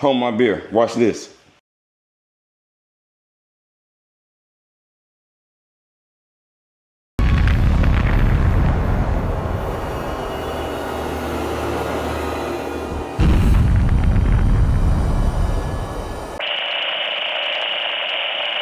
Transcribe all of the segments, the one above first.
Hold my beer. Watch this.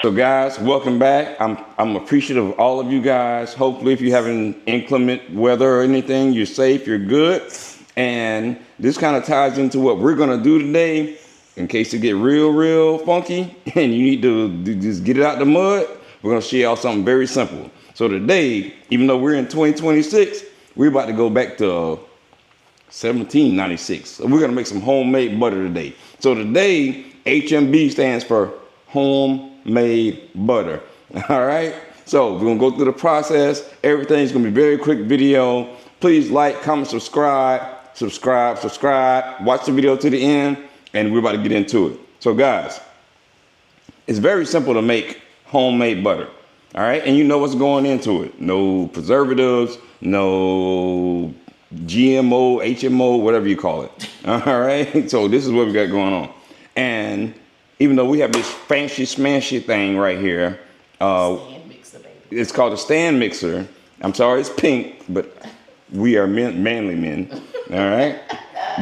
So guys, welcome back. I'm appreciative of all of you guys. Hopefully if you're having inclement weather or anything, you're safe, you're good. And this kind of ties into what we're gonna do today in case it get real funky and you need to just get it out the mud. We're gonna share y'all something very simple. So today, even though we're in 2026, we're about to go back to 1796. So we're gonna make some homemade butter today. So today, HMB stands for homemade butter. All right. So we're gonna go through the process. Everything's gonna be very quick video. Please like, comment, subscribe. Watch the video to the end, and we're about to get into it. So guys, it's very simple to make homemade butter. All right, and you know what's going into it. No preservatives, no GMO, HMO, whatever you call it. All right, so this is what we got going on. And even though we have this fancy smashy thing right here, stand mixer, baby. it's called a stand mixer. I'm sorry, it's pink, but we are manly men. All right,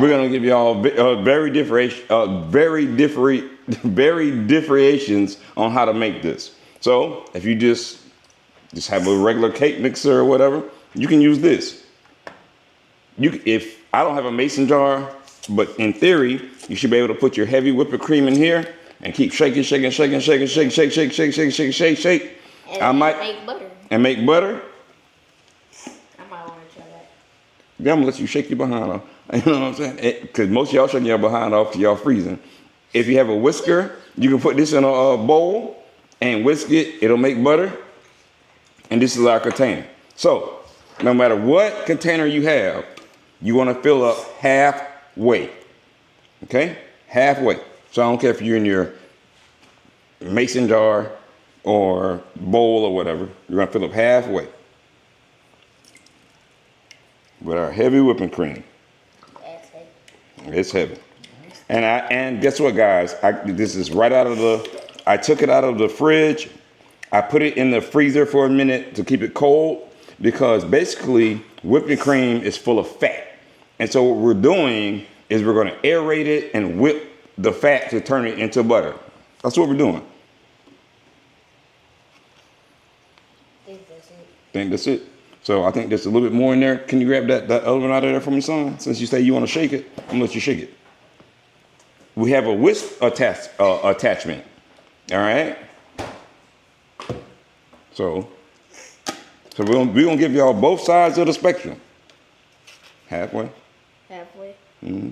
we're gonna give y'all very differentiations on how to make this. So if you just have a regular cake mixer or whatever, you can use this. If I don't have a mason jar, but in theory, you should be able to put your heavy whipping cream in here and keep shaking. And I might make butter. and make butter. I might want to try that. Yeah, I'm gonna let you shake your behind off. You know what I'm saying? Because most of y'all shaking your behind off because y'all freezing. If you have a whisker, you can put this in a bowl and whisk it. It'll make butter. And this is our container. So no matter what container you have, you want to fill up halfway. Okay? Halfway. So I don't care if you're in your mason jar or bowl or whatever. You're going to fill up halfway with our heavy whipping cream. That's heavy. It's heavy. And guess what, guys? This is right out of I took it out of the fridge. I put it in the freezer for a minute to keep it cold because basically whipping cream is full of fat. And so what we're doing is we're going to aerate it and whip the fat to turn it into butter. That's what we're doing. Think that's it. So I think there's a little bit more in there. Can you grab that element out of there for me, son? Since you say you want to shake it, I'm gonna let you shake it. We have a whisk attachment. All right. So we're gonna give y'all both sides of the spectrum. Halfway. Halfway. Mm-hmm.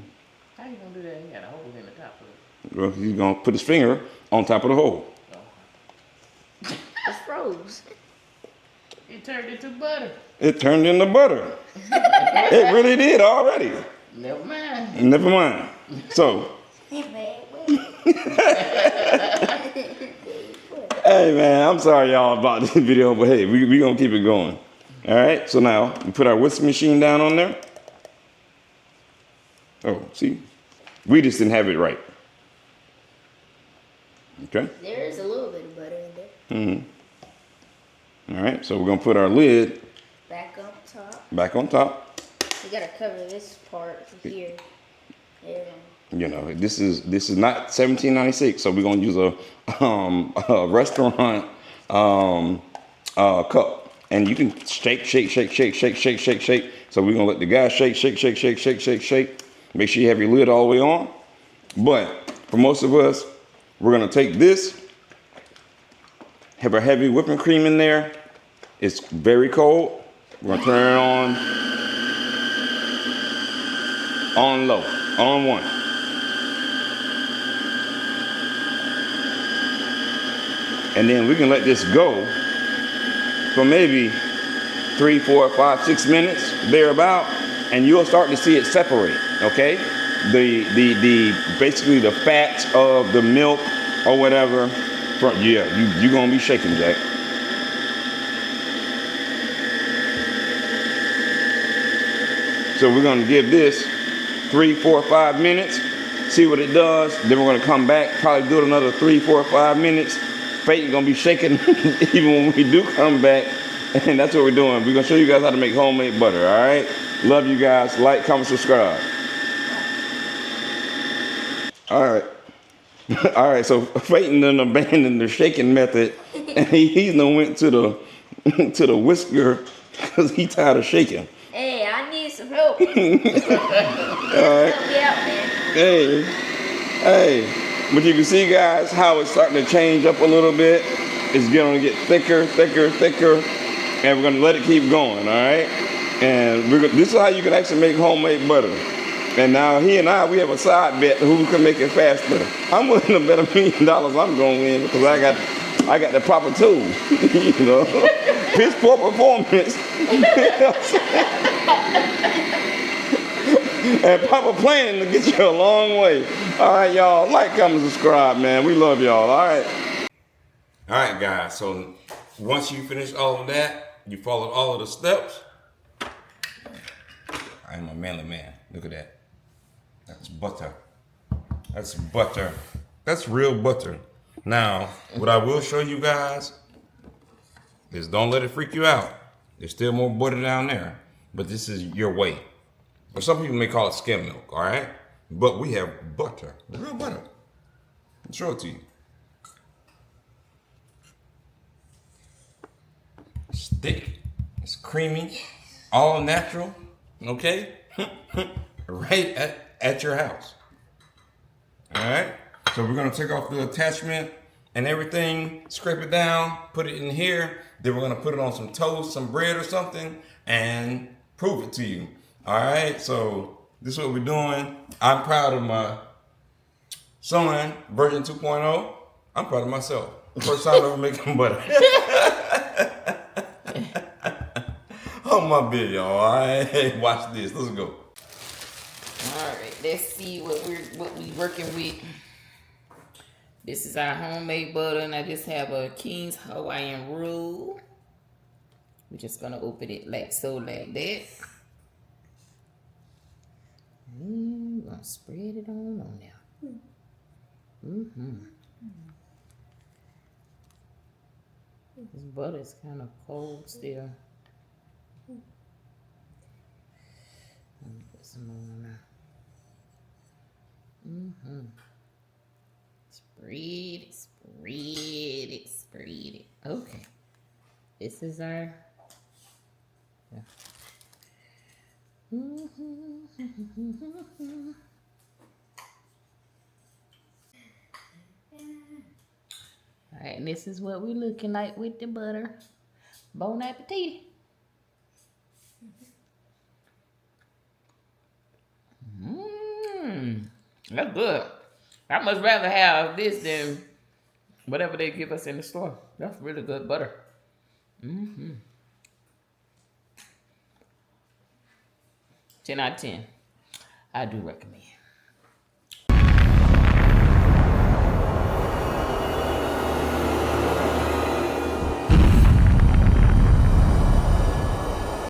How you gonna do that? You got a hole in the top of it. Well, he's gonna put his finger on top of the hole. It's froze. It turned into butter. It turned into butter. It really did already. Never mind. Never mind. So. Hey man, I'm sorry y'all about this video, but hey, we gonna keep it going. All right, so now we put our whisk machine down on there. Oh, see, we just didn't have it right. Okay. There is a little bit of butter in there. Mm-hmm. All right, so we're gonna put our lid Back on top. back on top. You gotta cover this part here. There. You know, this is not 1796, so we're gonna use a restaurant cup, and you can shake. So we're gonna let the guy shake. Make sure you have your lid all the way on. But for most of us, we're gonna take this, have our heavy whipping cream in there. It's very cold. We're gonna turn it on low, on one. And then we can let this go for maybe 3, 4, 5, 6 minutes, thereabout, and you'll start to see it separate, okay? Basically the fats of the milk or whatever, you're gonna be shaking, Jack. So we're gonna give this 3, 4, 5 minutes, see what it does. Then we're gonna come back, probably do it another 3, 4, 5 minutes. Peyton's gonna be shaking even when we do come back. And that's what we're doing. We're gonna show you guys how to make homemade butter, all right? Love you guys. Like, comment, subscribe. All right. All right, so Peyton done abandoned the shaking method, and he's done went to the to the whisker because he tired of shaking. Hey, I need some help. All right. Help me out, man. Hey, hey. But you can see, guys, how it's starting to change up a little bit. It's going to get thicker, thicker, thicker, and we're going to let it keep going, all right? And this is how you can actually make homemade butter. And now he and I, we have a side bet who can make it faster. I'm willing to bet $1 million I'm going to win because I got the proper tool, you know. Piss poor performance. And proper planning to get you a long way. All right, y'all. Like, comment, subscribe, man. We love y'all. All right. All right, guys. So once you finish all of that, you followed all of the steps. I am a manly man. Look at that. That's butter. That's butter. That's real butter. Now, what I will show you guys is don't let it freak you out. There's still more butter down there, but this is your way. Or some people may call it skim milk, all right? But we have butter, real butter. I'll show it to you. It's thick, it's creamy, all natural, okay? Right at your house. All right? So we're gonna take off the attachment and everything, scrape it down, put it in here. Then we're gonna put it on some toast, some bread or something, and prove it to you. All right, so this is what we're doing. I'm proud of my son, version 2.0. I'm proud of myself. First time ever making butter. On my bed, y'all. All right, hey, watch this. Let's go. All right, let's see what we working with. This is our homemade butter, and I just have a King's Hawaiian roll. We're just gonna open it like that. We're gonna spread it on there. This butter is kind of cold still. Put some on there. Spread it. Okay. This is our. Yeah. All right, and this is what we're looking like with the butter. Bon appetit. That's good. I much rather have this than whatever they give us in the store. That's really good butter. 10 out of 10. I do recommend.